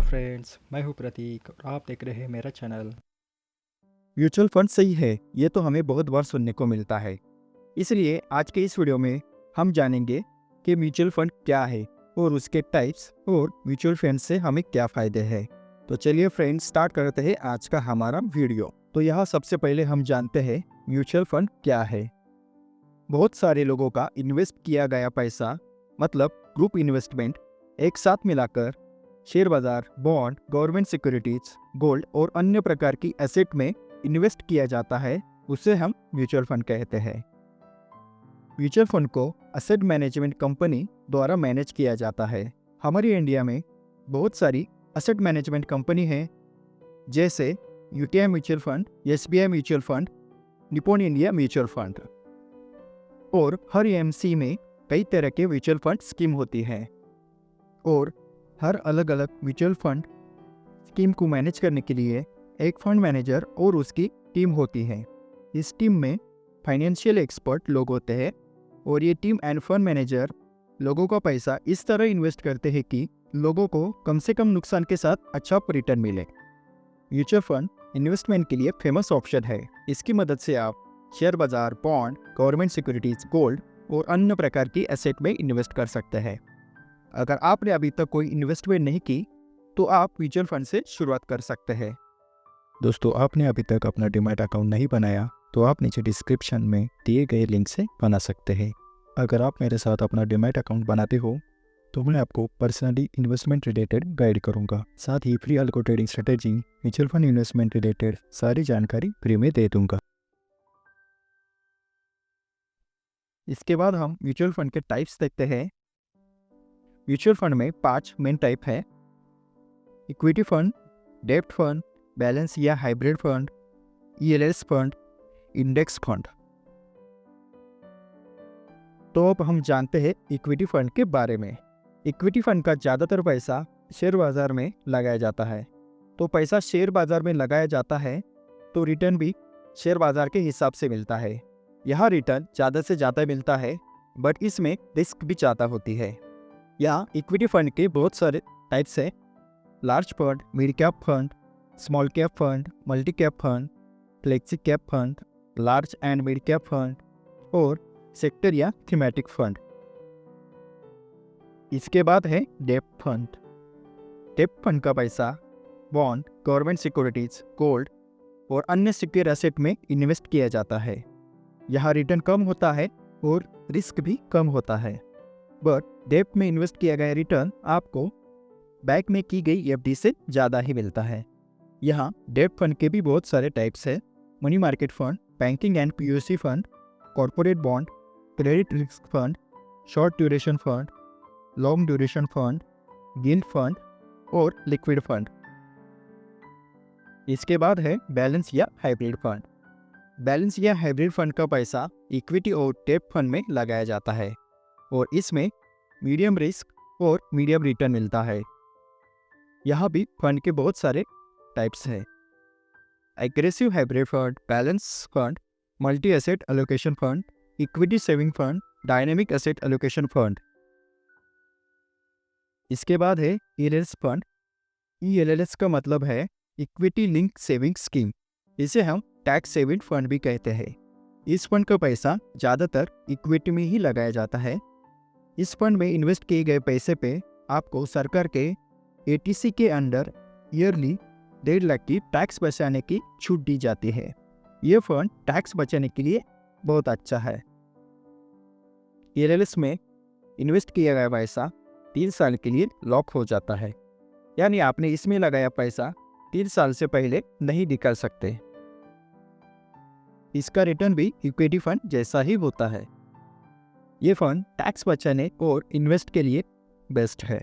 Friends, मैं हूं प्रतीक और आप देख रहे हैं मेरा चैनल। म्यूचुअल फंड सही है, ये तो हमें बहुत बार सुनने को मिलता है। इसलिए आज के इस वीडियो में हम जानेंगे कि म्यूचुअल फंड क्या है और उसके टाइप्स और म्यूचुअल फंड से हमें क्या फ़ायदे हैं। तो चलिए फ्रेंड्स, स्टार्ट करते हैं आज का हमारा वीडियो। तो यहाँ सबसे पहले हम जानते हैं म्यूचुअल फंड क्या है। बहुत सारे लोगों का इन्वेस्ट किया गया पैसा, मतलब ग्रुप इन्वेस्टमेंट, एक साथ मिलाकर शेयर बाजार, बॉन्ड, गवर्नमेंट सिक्योरिटीज, गोल्ड और अन्य प्रकार की एसेट में इन्वेस्ट किया जाता है, उसे हम म्यूचुअल फंड कहते हैं। म्यूचुअल फंड को एसेट मैनेजमेंट कंपनी द्वारा मैनेज किया जाता है। हमारी इंडिया में बहुत सारी एसेट मैनेजमेंट कंपनी है, जैसे UTI mutual fund, SBI mutual fund, Nippon India mutual fund. और हर एएमसी में कई तरह के म्यूचुअल फंड स्कीम होती है और हर अलग अलग म्यूचुअल फंड स्कीम को मैनेज करने के लिए एक फंड मैनेजर और उसकी टीम होती है। इस टीम में फाइनेंशियल एक्सपर्ट लोग होते हैं और ये टीम एंड फंड मैनेजर लोगों का पैसा इस तरह इन्वेस्ट करते हैं कि लोगों को कम से कम नुकसान के साथ अच्छा रिटर्न मिले। म्यूचुअल फंड इन्वेस्टमेंट के लिए फेमस ऑप्शन है। इसकी मदद से आप शेयर बाजार, बॉन्ड, गवर्नमेंट सिक्योरिटीज, गोल्ड और अन्य प्रकार की एसेट में इन्वेस्ट कर सकते हैं। अगर आपने अभी तक कोई इन्वेस्टमेंट नहीं की तो आप म्यूचुअल फंड से शुरुआत कर सकते हैं। दोस्तों, आपने अभी तक अपना डीमैट अकाउंट नहीं बनाया तो आप नीचे डिस्क्रिप्शन में दिए गए लिंक से बना सकते हैं। अगर आप मेरे साथ अपना डीमैट अकाउंट बनाते हो तो मैं आपको पर्सनली इन्वेस्टमेंट रिलेटेड गाइड करूंगा। साथ ही free algo trading strategy, mutual fund investment related सारी जानकारी फ्री में दे दूंगा। इसके बाद हम म्यूचुअल फंड के टाइप्स देखते हैं। म्यूचुअल फंड में 5 मेन टाइप है: इक्विटी फंड, डेब्ट फंड, बैलेंस या hybrid fund, ELS fund, index fund. तो अब हम जानते हैं इक्विटी फंड के बारे में। इक्विटी फंड का ज़्यादातर पैसा शेयर बाजार में लगाया जाता है। तो पैसा शेयर बाजार में लगाया जाता है तो रिटर्न भी शेयर बाजार के हिसाब से मिलता है। यह रिटर्न ज़्यादा से ज़्यादा मिलता है, बट इसमें रिस्क भी ज़्यादा होती है। यहाँ इक्विटी फंड के बहुत सारे टाइप्स हैं: large fund, mid cap fund, small cap fund, multi cap fund, flexi cap fund, large and mid cap fund और सेक्टर या थीमेटिक फंड। इसके बाद है डेब्ट फंड। डेब्ट फंड का पैसा बॉन्ड, गवर्नमेंट सिक्योरिटीज, गोल्ड और अन्य सिक्योर एसेट में इन्वेस्ट किया जाता है। यहाँ रिटर्न कम होता है और रिस्क भी कम होता है, बट डेब्ट में इन्वेस्ट किया गया रिटर्न आपको बैंक में की गई एफडी से ज़्यादा ही मिलता है। यहाँ डेब्ट फंड के भी बहुत सारे टाइप्स हैं: money market fund, banking and POC fund, corporate bond, credit risk fund, short duration fund, long duration fund, guild fund और लिक्विड फंड। इसके बाद है बैलेंस या हाइब्रिड फंड। बैलेंस या हाइब्रिड फंड का पैसा इक्विटी और डेब्ट फंड में लगाया जाता है और इसमें मीडियम रिस्क और मीडियम रिटर्न मिलता है। यहाँ भी फंड के बहुत सारे टाइप्स हैं: aggressive hybrid fund, balance fund, multi asset allocation fund, equity saving fund, dynamic asset allocation fund. इसके बाद है ईएलएस फंड। ईएलएस का मतलब है इक्विटी लिंक सेविंग स्कीम। इसे हम टैक्स सेविंग फंड भी कहते हैं। इस फंड का पैसा ज़्यादातर इक्विटी में ही लगाया जाता है। इस फंड में इन्वेस्ट किए गए पैसे पे आपको सरकार के एटीसी के अंडर ईयरली 1.5 लाख की टैक्स बचाने की छूट दी जाती है। ये फंड टैक्स बचाने के लिए बहुत अच्छा है। ईएलएस में इन्वेस्ट किया गया पैसा 3 साल के लिए लॉक हो जाता है, यानी आपने इसमें लगाया पैसा 3 साल से पहले नहीं निकाल सकते। इसका रिटर्न भी इक्विटी फंड जैसा ही होता है। ये फंड टैक्स बचाने और इन्वेस्ट के लिए बेस्ट है।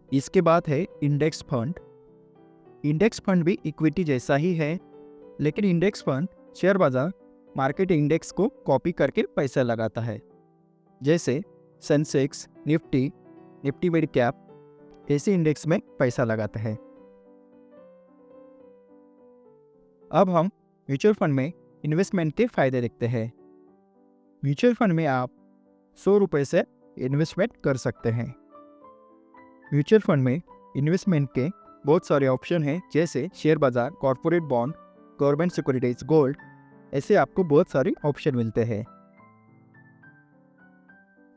इसके बाद है इंडेक्स फंड। इंडेक्स फंड भी इक्विटी जैसा ही है, लेकिन इंडेक्स फंड शेयर बाजार मार्केट इंडेक्स को कॉपी करके पैसा लगाता है, जैसे सेंसेक्स, निफ्टी मिड कैप ऐसे इंडेक्स में पैसा लगाता है। अब हम म्यूचुअल फंड में इन्वेस्टमेंट के फायदे देखते हैं। म्यूचुअल फंड में आप 100 रुपये से इन्वेस्टमेंट कर सकते हैं। म्यूचुअल फंड में इन्वेस्टमेंट के बहुत सारे ऑप्शन हैं, जैसे शेयर बाजार, corporate bond, government securities, gold. ऐसे आपको बहुत सारे ऑप्शन मिलते हैं।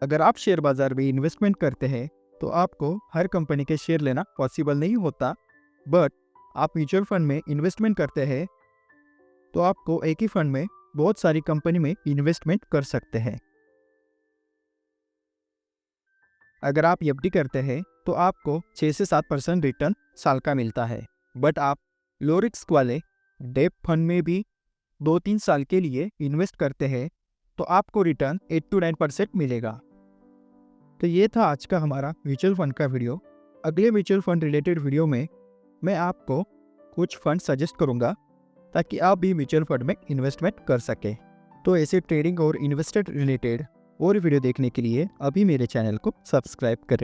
अगर आप शेयर बाजार में इन्वेस्टमेंट करते हैं तो आपको हर कंपनी के शेयर लेना पॉसिबल नहीं होता, बट आप म्यूचुअल फंड में इन्वेस्टमेंट करते हैं तो आपको एक ही फंड में बहुत सारी कंपनी में इन्वेस्टमेंट कर सकते हैं। अगर आप एफडी करते हैं तो आपको 6 से 7% रिटर्न साल का मिलता है, बट आप लो रिस्क वाले डेप फंड में भी 2-3 साल के लिए इन्वेस्ट करते हैं तो आपको रिटर्न 8 to 9% मिलेगा। तो ये था आज का हमारा म्यूचुअल फंड का वीडियो। अगले म्यूचुअल फंड रिलेटेड वीडियो में मैं आपको कुछ फंड सजेस्ट करूँगा ताकि आप भी म्यूचुअल फंड में इन्वेस्टमेंट कर सकें। तो ऐसे ट्रेडिंग और इन्वेस्टर रिलेटेड और वीडियो देखने के लिए अभी मेरे चैनल को सब्सक्राइब करें।